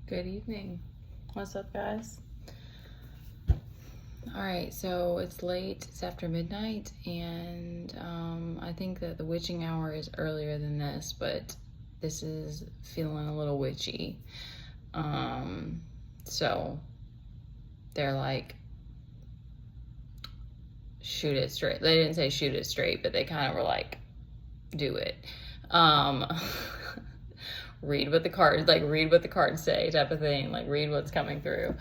Good evening. What's up, guys? All right, so it's late. It's after midnight, and I think that the witching hour is earlier than this, but this is feeling a little witchy. So they're like, shoot it straight. They didn't say shoot it straight, but they kind of were like, do it. Read what the cards say, type of thing. Like, read what's coming through.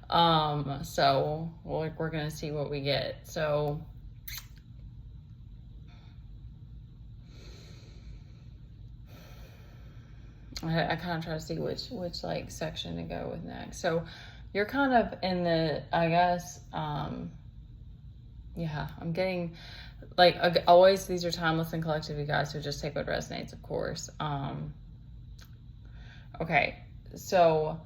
So we're gonna see what we get. So I kind of try to see which like section to go with next. So you're kind of in the, I guess, yeah, I'm getting, like, always, these are timeless and collective, you guys, so just take what resonates, of course. Okay, so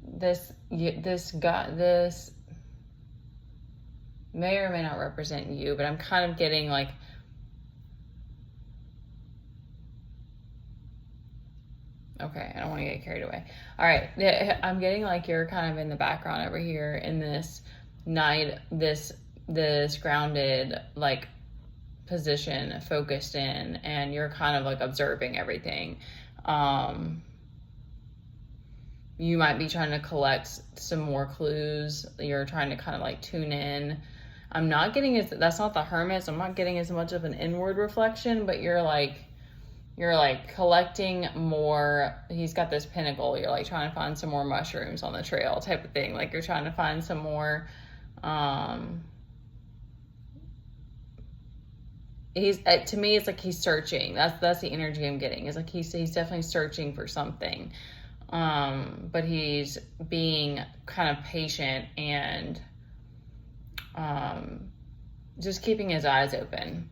this may or may not represent you, but I'm kind of getting like, okay, I don't want to get carried away. All right, I'm getting like you're kind of in the background over here in this night, this grounded like position, focused in, and you're kind of like observing everything. You might be trying to collect some more clues. You're trying to kind of like tune in. I'm not getting that's not the Hermit, so I'm not getting as much of an inward reflection, but you're like collecting more. He's got this pinnacle. You're like trying to find some more mushrooms on the trail, type of thing. Like, you're trying to find some more, to me, it's like he's searching. That's the energy I'm getting. It's like he's definitely searching for something. But he's being kind of patient and just keeping his eyes open.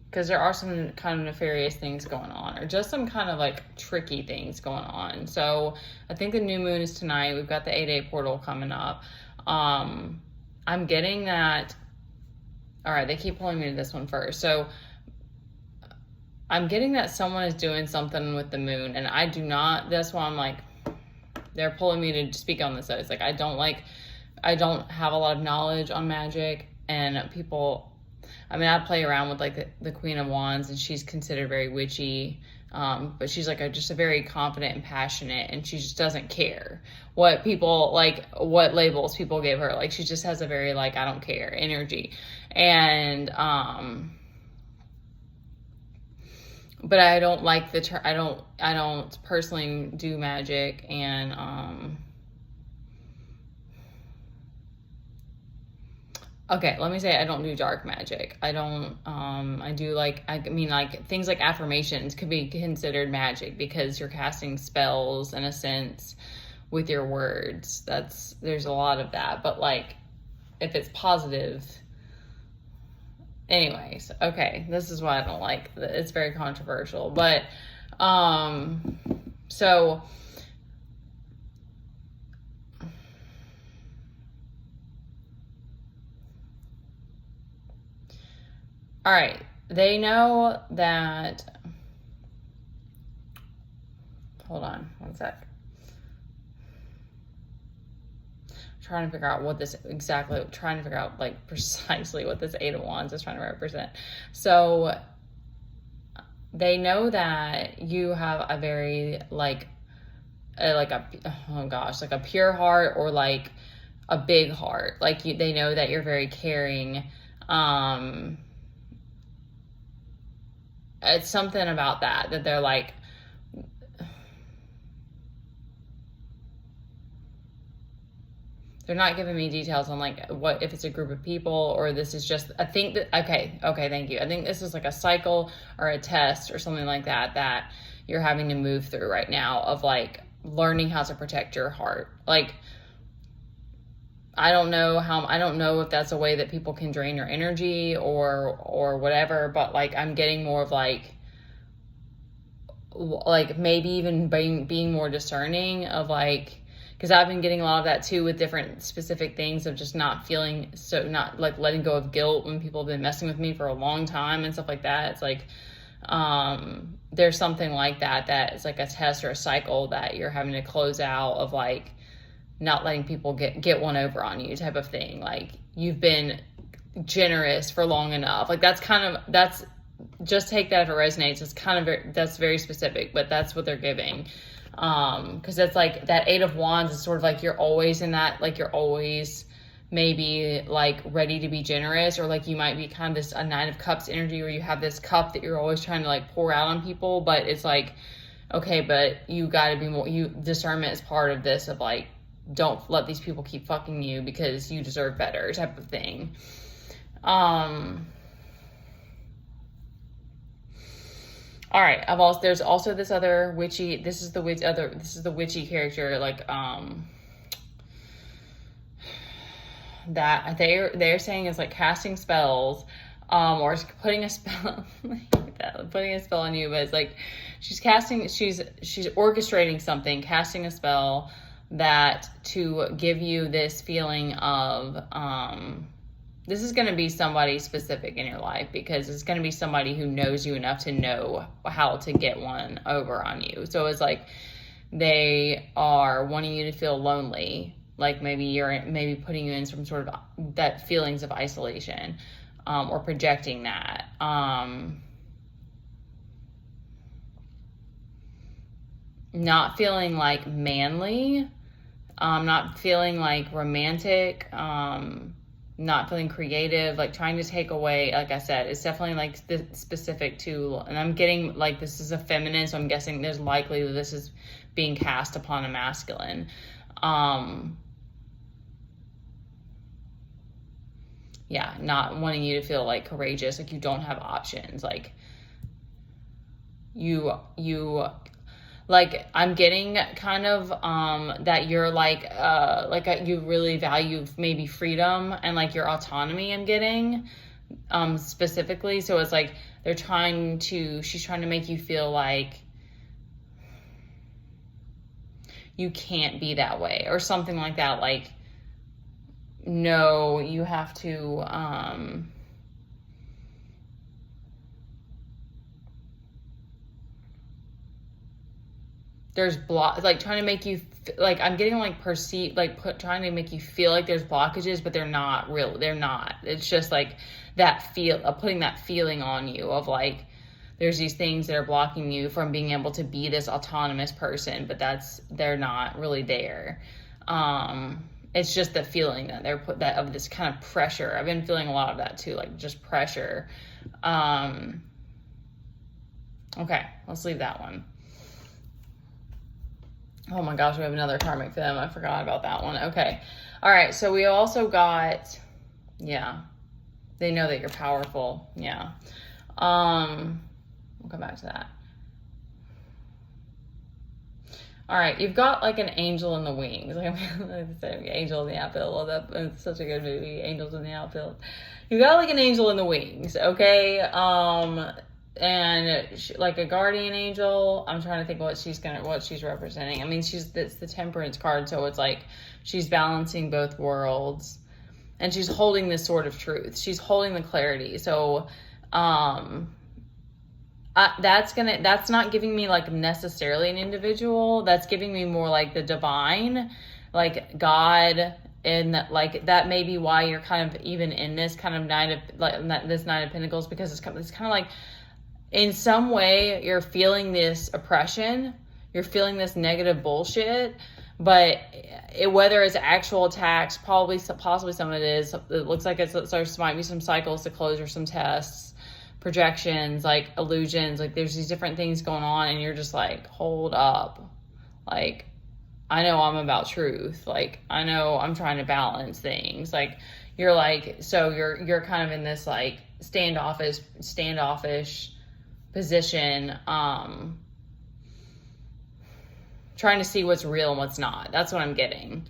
Because there are some kind of nefarious things going on, or just some kind of like tricky things going on. So I think the new moon is tonight. We've got the 8-day portal coming up. I'm getting that. All right, they keep pulling me to this one first. So I'm getting that someone is doing something with the moon, and I do not. That's why I'm like, they're pulling me to speak on this. So it's like, I don't have a lot of knowledge on magic, and people, I mean, I play around with like the Queen of Wands, and she's considered very witchy. But she's like just a very confident and passionate, and she just doesn't care what people, like, what labels people give her. Like, she just has a very like, I don't care energy. And but I don't like the I don't personally do magic, and okay, let me say I don't do dark magic. I don't, I do like, I mean, like, things like affirmations could be considered magic because you're casting spells in a sense with your words. There's a lot of that, but like, if it's positive, anyways, okay, this is why I don't like, it's very controversial, but, so, all right, they know that, hold on one sec. Trying to figure out like precisely what this 8 of Wands is trying to represent. So they know that you have a very like a pure heart, or like a big heart. Like, they know that you're very caring. It's something about that they're like, they're not giving me details on like what, if it's a group of people or this is just, I think that, okay, thank you. I think this is like a cycle or a test or something like that you're having to move through right now, of like learning how to protect your heart. Like, I don't know if that's a way that people can drain your energy or whatever, but like, I'm getting more of like maybe even being more discerning of like, because I've been getting a lot of that too with different specific things, of just not like letting go of guilt when people have been messing with me for a long time and stuff like that. It's like, There's something like that is like a test or a cycle that you're having to close out of, like, not letting people get one over on you type of thing. Like, you've been generous for long enough. Like, that's just take that if it resonates. It's kind of that's very specific, but that's what they're giving. Because it's like that 8 of Wands is sort of like you're always in that, like you're always maybe like ready to be generous, or like you might be kind of this a 9 of Cups energy where you have this cup that you're always trying to like pour out on people, but it's like, okay, but you got to be more, discernment is part of this, of like, don't let these people keep fucking you because you deserve better type of thing. All right, there's also this other witchy, this is the witchy character, like, that they're saying is like casting spells, or putting a spell, putting a spell on you, but it's like she's orchestrating something, casting a spell that to give you this feeling of, this is going to be somebody specific in your life, because it's going to be somebody who knows you enough to know how to get one over on you. So it's like they are wanting you to feel lonely, like maybe putting you in some sort of that feelings of isolation, or projecting that. Not feeling like manly, not feeling like romantic, not feeling creative, like trying to take away, like I said, it's definitely like specific to, and I'm getting like this is a feminine, so I'm guessing there's likely that this is being cast upon a masculine. Yeah, not wanting you to feel like courageous, like you don't have options, like you like, I'm getting kind of that you're like you really value maybe freedom and like your autonomy. I'm getting specifically, so it's like she's trying to make you feel like you can't be that way or something like that. Like, no, you have to there's like trying to make you like, I'm getting like perceive, like trying to make you feel like there's blockages, but they're not real. They're not. It's just like that putting that feeling on you of like, there's these things that are blocking you from being able to be this autonomous person, but they're not really there. It's just the feeling that they're put that of this kind of pressure. I've been feeling a lot of that too, like just pressure. Okay, let's leave that one. Oh my gosh, we have another karmic femme. I forgot about that one. Okay. All right. So we also got, yeah, they know that you're powerful. Yeah. We'll come back to that. All right. You've got like an angel in the wings. Like I said, Angel in the Outfield. It's such a good movie. Angels in the Outfield. You got like an angel in the wings. Okay. And like a guardian angel, I'm trying to think what she's representing. I mean, it's the Temperance card, so it's like she's balancing both worlds, and she's holding this sort of truth. She's holding the clarity. So, that's not giving me like necessarily an individual. That's giving me more like the divine, like God, and like that may be why you're kind of even in this kind of this Nine of Pentacles, because it's kind of like, in some way, you're feeling this oppression, you're feeling this negative bullshit, but whether it's actual attacks, possibly some of it is. It looks like there might be some cycles to close or some tests, projections, like illusions. Like there's these different things going on, and you're just like, hold up, like I know I'm about truth. Like I know I'm trying to balance things. Like you're like, so you're kind of in this like standoffish position, trying to see what's real and what's not. That's what I'm getting.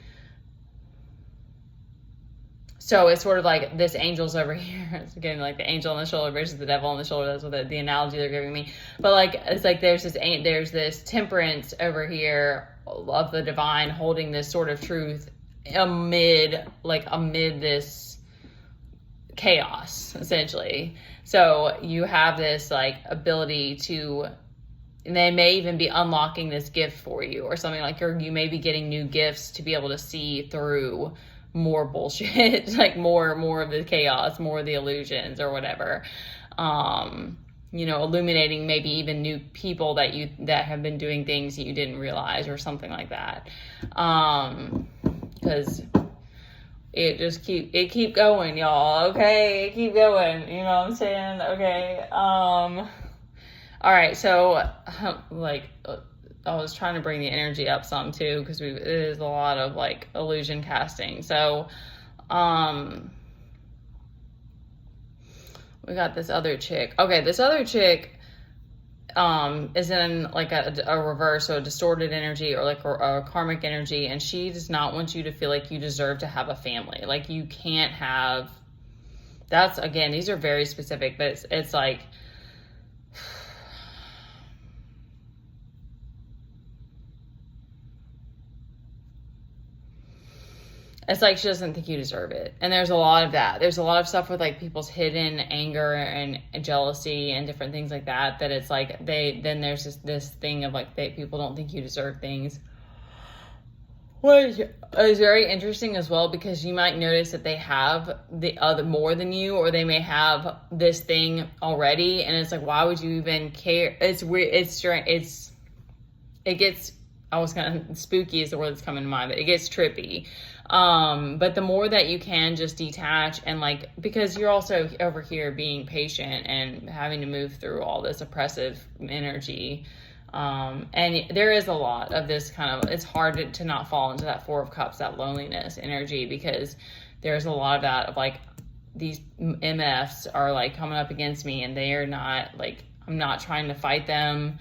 So it's sort of like this angel's over here. It's getting like the angel on the shoulder versus the devil on the shoulder. That's what the analogy they're giving me. But like, it's like there's this Temperance over here of the divine holding this sort of truth amid this chaos, essentially. So you have this like ability to, and they may even be unlocking this gift for you or something, like you may be getting new gifts to be able to see through more bullshit, like more of the chaos, more of the illusions or whatever. Illuminating maybe even new people that have been doing things that you didn't realize or something like that. Because it keep going, y'all. Okay, it keep going. You know what I'm saying? Okay. All right. So, I was trying to bring the energy up some too, because it is a lot of like illusion casting. So, we got this other chick. Okay, this other chick is in like a reverse, so a distorted energy or like a karmic energy, and she does not want you to feel like you deserve to have a family. Like you can't have. That's, again, these are very specific, but it's like. It's like she doesn't think you deserve it. And there's a lot of that. There's a lot of stuff with like people's hidden anger and jealousy and different things like that it's like then there's this thing of like people don't think you deserve things. Which is very interesting as well, because you might notice that they have the other more than you, or they may have this thing already, and it's like, why would you even care? It's weird. It gets, I was kind of spooky is the word that's coming to mind, but it gets trippy. But the more that you can just detach and like, because you're also over here being patient and having to move through all this oppressive energy. And there is a lot of this kind of, it's hard to not fall into that Four of Cups, that loneliness energy, because there's a lot of that of like, these MFs are like coming up against me, and they are not like, I'm not trying to fight them.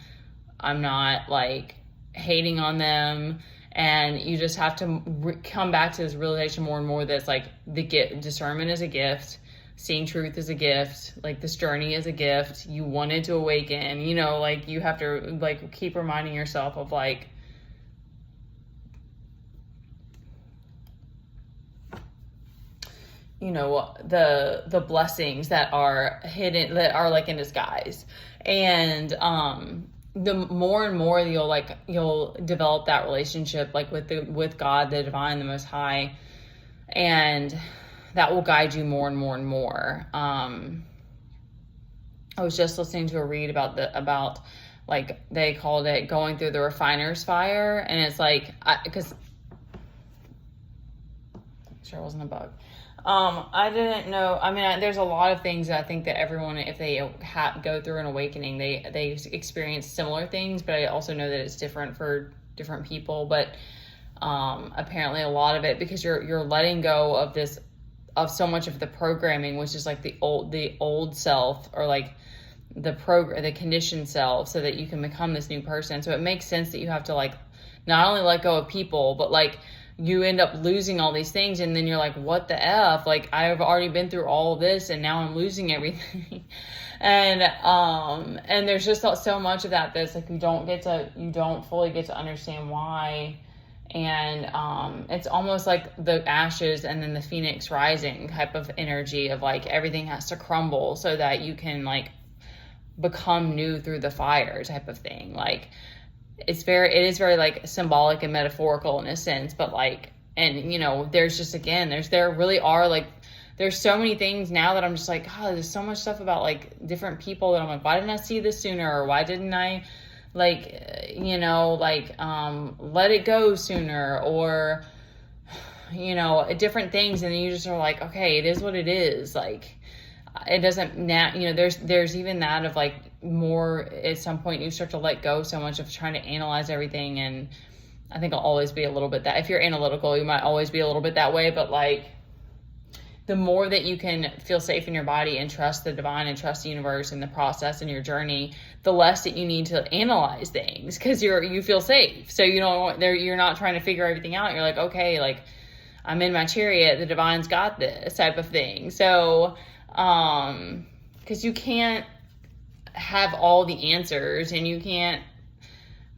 I'm not like hating on them. And you just have to come back to this realization more and more that's like discernment is a gift. Seeing truth is a gift. Like this journey is a gift. You wanted to awaken, like you have to like keep reminding yourself of like, the blessings that are hidden, that are like in disguise. And, the more and more you'll develop that relationship like with God, the divine, the Most High, and that will guide you more and more and more. I was just listening to a read about like they called it going through the refiner's fire, and it's like because sure it wasn't a bug. I didn't know. I mean, there's a lot of things that I think that everyone, if they go through an awakening, they experience similar things, but I also know that it's different for different people. But apparently a lot of it, because you're letting go of so much of the programming, which is like the old self, or like the conditioned self, so that you can become this new person. So it makes sense that you have to like not only let go of people, but like you end up losing all these things, and then you're like, what the F? Like, I've already been through all of this, and now I'm losing everything. and there's just so much of that's like, you don't fully get to understand why. And it's almost like the ashes and then the phoenix rising type of energy of like, everything has to crumble so that you can like become new through the fire type of thing. Like, it is very like symbolic and metaphorical in a sense, but like, and there's just, again, there really are like, there's so many things now that I'm just like, oh, there's so much stuff about like different people that I'm like, why didn't I see this sooner? Or why didn't I like, let it go sooner, or, different things. And then you just are like, okay, it is what it is. Like, it doesn't now, there's even that of like more at some point you start to let go so much of trying to analyze everything. And I think I'll always be a little bit that, if you're analytical, you might always be a little bit that way, but like the more that you can feel safe in your body and trust the divine and trust the universe and the process and your journey, the less that you need to analyze things, because you feel safe. So you're not trying to figure everything out. You're like, okay, like I'm in my chariot, the divine's got this type of thing. So because you can't have all the answers, and you can't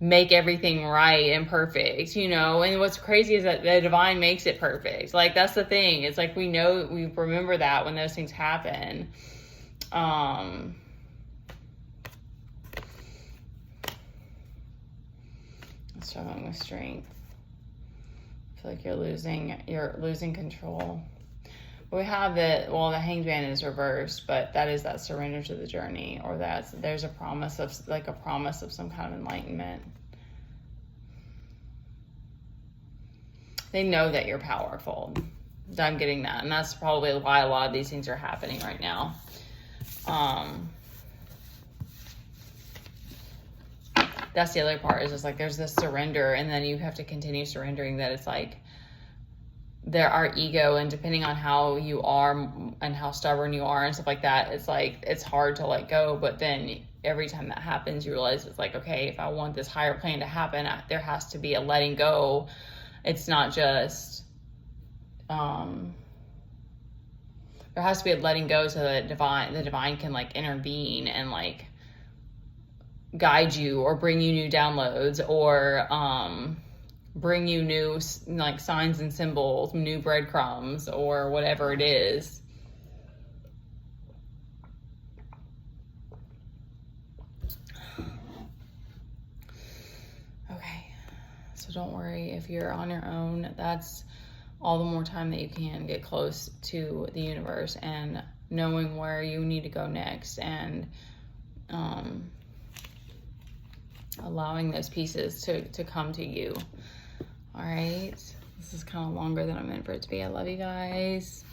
make everything right and perfect, you know. And what's crazy is that the divine makes it perfect. Like, that's the thing. It's like we remember that when those things happen. Struggling with strength. I feel like you're losing control. We have the Hanged Man is reversed, but that is that surrender to the journey, or there's a promise of some kind of enlightenment. They know that you're powerful. I'm getting that, and that's probably why a lot of these things are happening right now. That's the other part, is just like there's this surrender, and then you have to continue surrendering. That it's like our ego, and depending on how you are and how stubborn you are and stuff like that, it's like it's hard to let go. But then every time that happens, you realize it's like, okay, if I want this higher plan to happen, there has to be a letting go. It's not just there has to be a letting go, so that the divine can like intervene and like guide you, or bring you new downloads, or bring you new like signs and symbols, new breadcrumbs, or whatever it is. Okay, so don't worry if you're on your own. That's all the more time that you can get close to the universe and knowing where you need to go next, and allowing those pieces to come to you. All right, this is kind of longer than I meant for it to be. I love you guys.